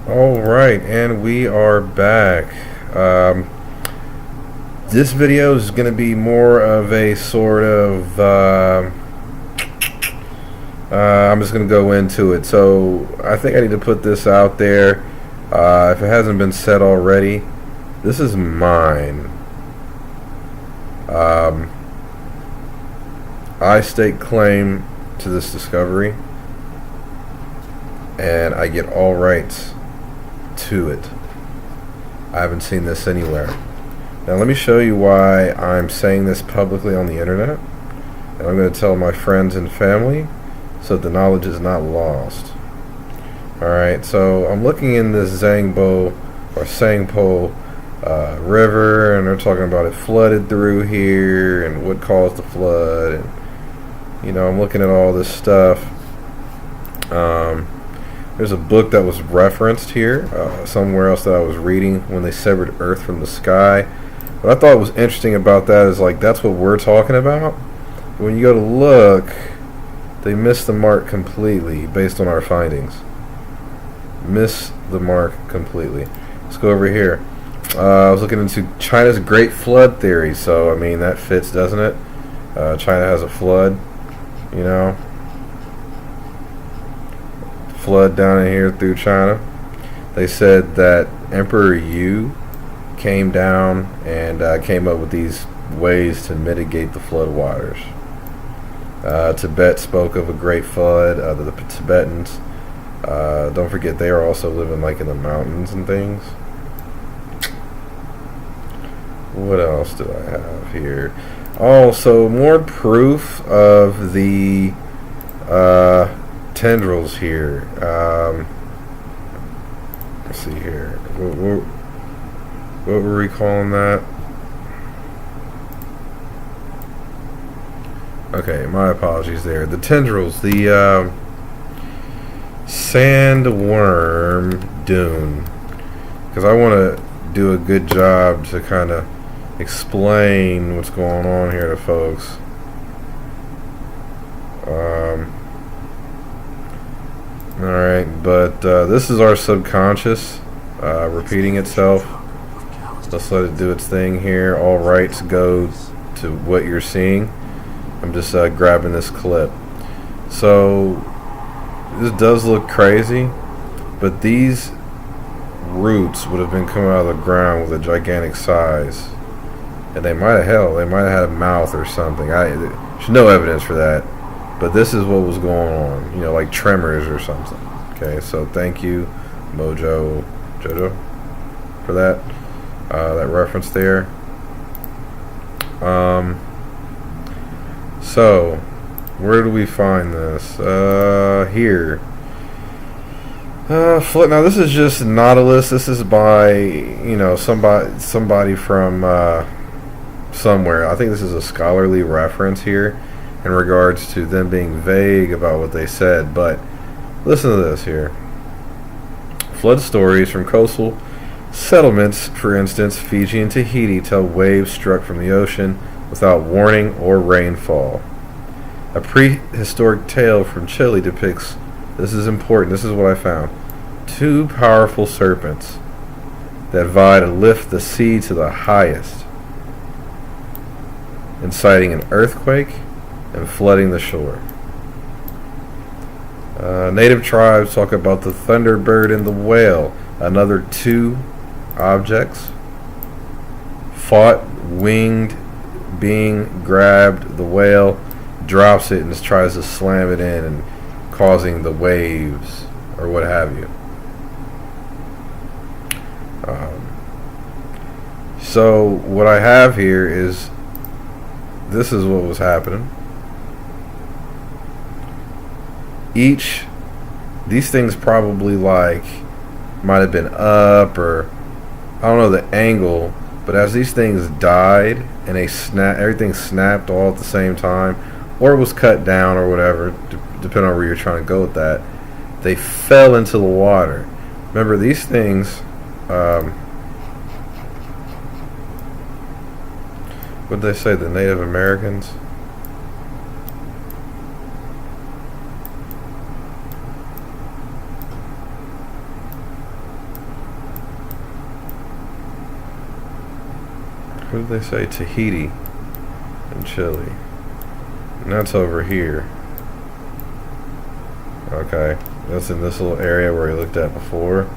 All right, and we are back. This video is going to be more of a sort of. I'm just going to go into it. So I think I need to put this out there. If it hasn't been said already, this is mine. I stake claim to this discovery, and I get all rights to it. I haven't seen this anywhere. Now let me show you why I'm saying this publicly on the internet, and I'm going to tell my friends and family so that the knowledge is not lost. Alright, so I'm looking in this Zangbo or Sangpo river, and they're talking about it flooded through here and what caused the flood, and I'm looking at all this stuff. There's a book that was referenced here somewhere else that I was reading when they severed Earth from the sky. What I thought was interesting about that is that's what we're talking about. But when you go to look, they miss the mark completely based on our findings. Miss the mark completely. Let's go over here. I was looking into China's Great Flood theory, so I mean that fits, doesn't it? China has a flood, flood down in here through China. They said that Emperor Yu came down and came up with these ways to mitigate the flood waters. Tibet spoke of a great flood. The Tibetans, don't forget, they are also living in the mountains and things. What else do I have here? Oh, so more proof of the tendrils here. Let's see here. What were we calling that? Okay, my apologies there. The tendrils, the sandworm dune. Because I want to do a good job to kind of explain what's going on here to folks. Alright, but this is our subconscious repeating itself. Let's let it do its thing here. All rights go to what you're seeing. I'm just grabbing this clip. So this does look crazy, but these roots would have been coming out of the ground with a gigantic size, and they might have had a mouth or something. There's no evidence for that, but this is what was going on, like tremors or something. Okay, so thank you, Jojo, for that reference there. So where do we find this? Here. Now this is just Nautilus. This is by somebody from somewhere. I think this is a scholarly reference here in regards to them being vague about what they said. But listen to this here. Flood stories from coastal settlements, for instance, Fiji and Tahiti, tell waves struck from the ocean without warning or rainfall. A prehistoric tale from Chile depicts, this is important, this is what I found, two powerful serpents that vie to lift the sea to the highest, inciting an earthquake and flooding the shore. Native tribes talk about the thunderbird and the whale, another two objects fought. Winged being grabbed the whale, drops it, and just tries to slam it in, and causing the waves or what have you. So what I have here is, this is what was happening. These things probably might have been up, or I don't know the angle, but as these things died and everything snapped all at the same time, or it was cut down or whatever, depending on where you're trying to go with that, they fell into the water. Remember, these things, what did they say, the Native Americans? What did they say? Tahiti and Chile. And that's over here. Okay, that's in this little area where we looked at before.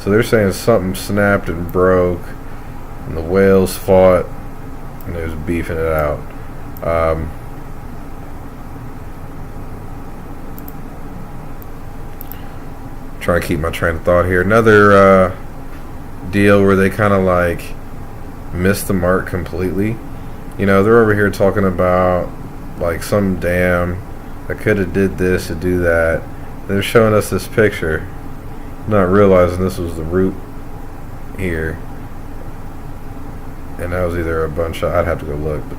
So they're saying something snapped and broke, and the whales fought, and they was beefing it out. Trying to keep my train of thought here. Another deal where they kind of like missed the mark completely. You know, they're over here talking about like some dam that could have did this to do that. They're showing us this picture, not realizing this was the root here, and that was either a bunch of, I'd have to go look, but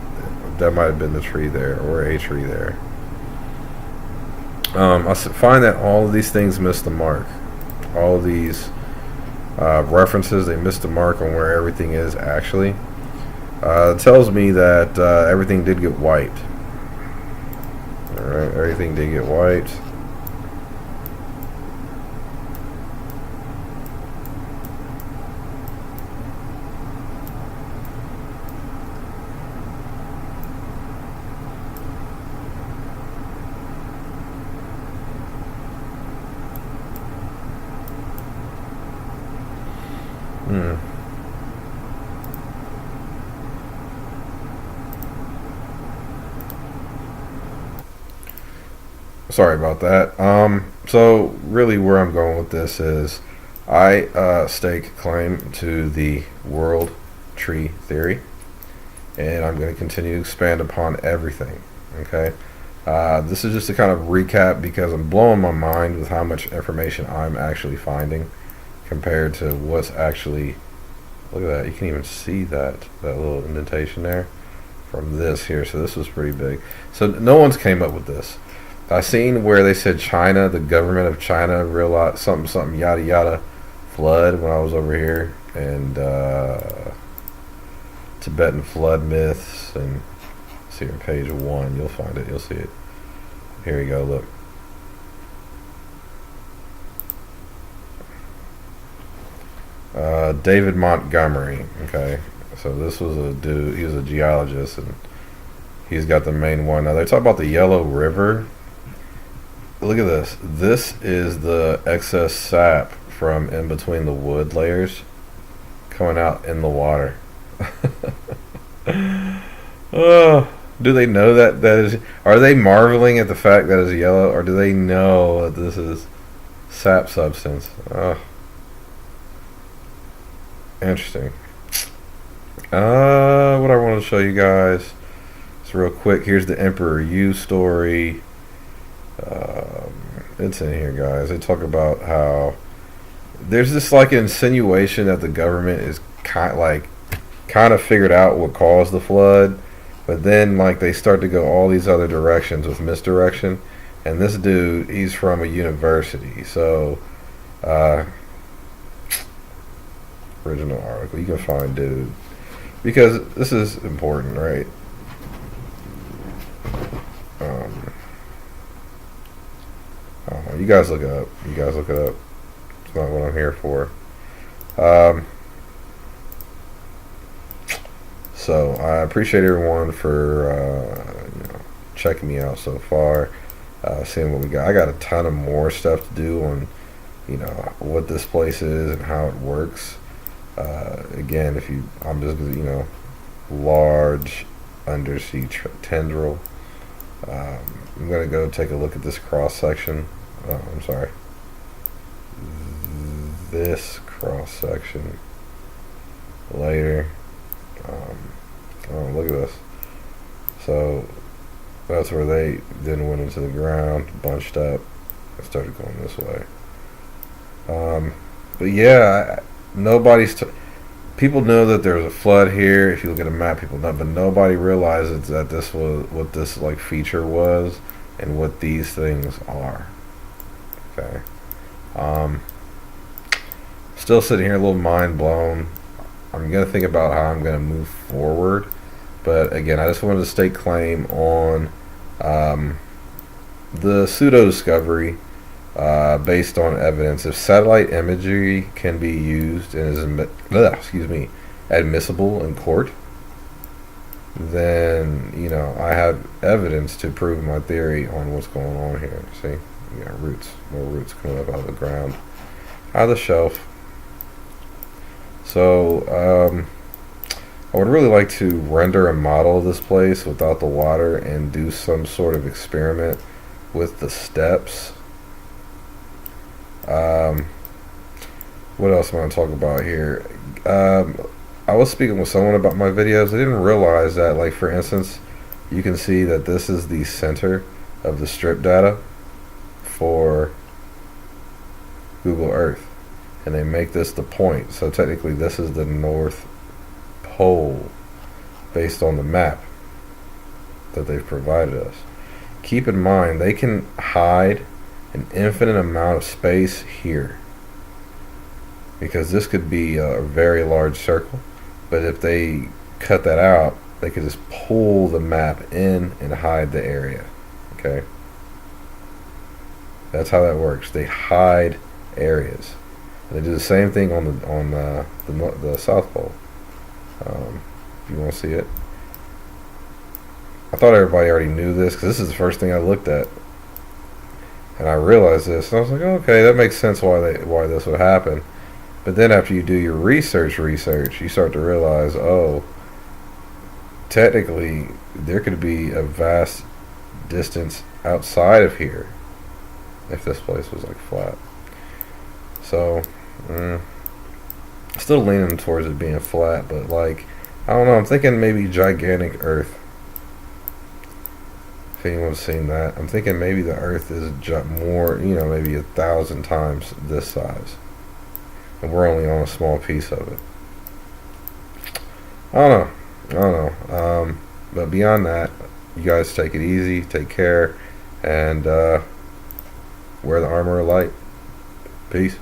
that might have been the tree there, or a tree there. I find that all of these things miss the mark. All of these references, they miss the mark on where everything is actually. It tells me that everything did get wiped. Alright, everything did get wiped. Sorry about that. So really where I'm going with this is I stake claim to the world tree theory, and I'm going to continue to expand upon everything. Okay, this is just a kind of recap because I'm blowing my mind with how much information I'm actually finding compared to what's actually. Look at that, you can even see that little indentation there from this here. So this was pretty big. So no one's came up with this. I seen where they said China, the government of China, realized something yada yada flood when I was over here, and Tibetan flood myths, and see on page 1, you'll find it, you'll see it. Here you go, look. David Montgomery. Okay, so this was a dude. He was a geologist, and he's got the main one. Now they talk about the Yellow River. Look at this. This is the excess sap from in between the wood layers coming out in the water. Oh, do they know that is? Are they marveling at the fact that it's yellow, or do they know that this is sap substance? Oh. Interesting. What I want to show you guys is real quick. Here's the Emperor Yu story. It's in here, guys. They talk about how there's this like insinuation that the government is kind of figured out what caused the flood, but then like they start to go all these other directions with misdirection. And this dude, he's from a university, so original article you can find, dude, because this is important, right? I don't know. You guys look it up. It's not what I'm here for. So I appreciate everyone for checking me out so far, seeing what we got. I got a ton of more stuff to do on what this place is and how it works. Again, I'm just large undersea tendril. I'm gonna go take a look at this cross section. I'm sorry, this cross section later. Look at this. So that's where they then went into the ground, bunched up, and started going this way. But yeah, people know that there's a flood here. If you look at a map, people know, but nobody realizes that this was what this like feature was and what these things are. Okay. Still sitting here a little mind blown. I'm gonna think about how I'm gonna move forward, but again, I just wanted to stake claim on the pseudo discovery based on evidence. If satellite imagery can be used and is admissible in court, then, you know, I have evidence to prove my theory on what's going on here. See, you got roots, more roots coming up out of the ground, out of the shelf. So, I would really like to render a model of this place without the water and do some sort of experiment with the steps. What else am I going to talk about here? I was speaking with someone about my videos. I didn't realize that, like, for instance, you can see that this is the center of the strip data for Google Earth, and they make this the point. So technically this is the North Pole based on the map that they've provided us. Keep in mind, they can hide an infinite amount of space here, because this could be a very large circle, but if they cut that out, they could just pull the map in and hide the area. Okay, that's how that works. They hide areas, and they do the same thing on the South Pole. If you want to see it, I thought everybody already knew this, because this is the first thing I looked at, and I realized this, and I was like, okay, that makes sense why this would happen. But then after you do your research, you start to realize, oh, technically there could be a vast distance outside of here if this place was like flat. So, still leaning towards it being flat, but like, I don't know, I'm thinking maybe gigantic Earth. If anyone's seen that, I'm thinking maybe the Earth is more, you know, maybe 1,000 times this size, and we're only on a small piece of it. I don't know. But beyond that, you guys take it easy, take care, and wear the armor of light. Peace.